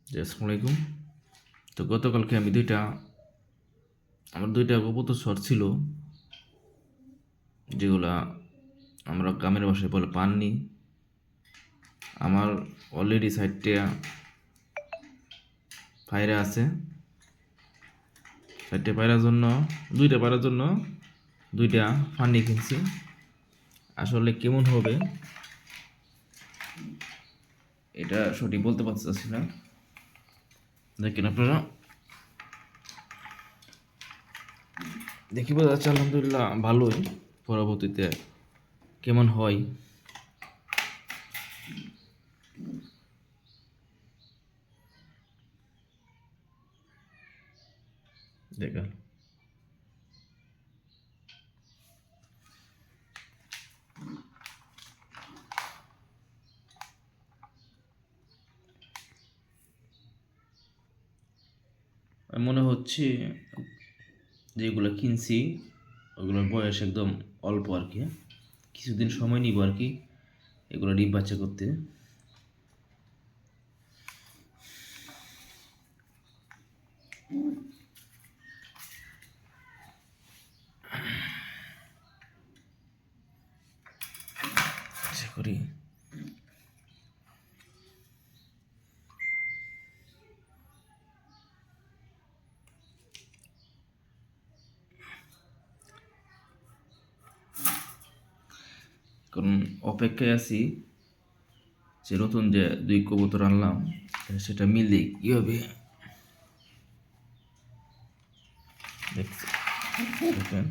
আসসালামু আলাইকুম। তো গতকালকে আমি আমার দুইটা কবুতর শর্ট ছিল, যেগুলা আমরা গ্রামের ভাষায় বলে পাননি। আমার অলরেডি সাইডটা পায়রা আছে। চারটে পায়রার জন্য দুইটা ফান্ডি কিনছি। আসলে কেমন হবে এটা সঠিক বলতে পারতেছি না। দেখেন আপনারা, দেখি বোঝা যাচ্ছে আলহামদুলিল্লাহ ভালোই। পরবর্তীতে কেমন হয় দেখা। মনে হচ্ছে যেগুলো কিনছি ওগুলোর বয়স একদম অল্প আর কি, কিছুদিন সময় নিব আর কি এগুলো ডিম বাচ্চা করতে। আশা করি কারণ অপেক্ষায় আছি যে নতুন যে দুই কবুতর আনলাম সেটা মিললে কি হবে। দেখছি দেখেন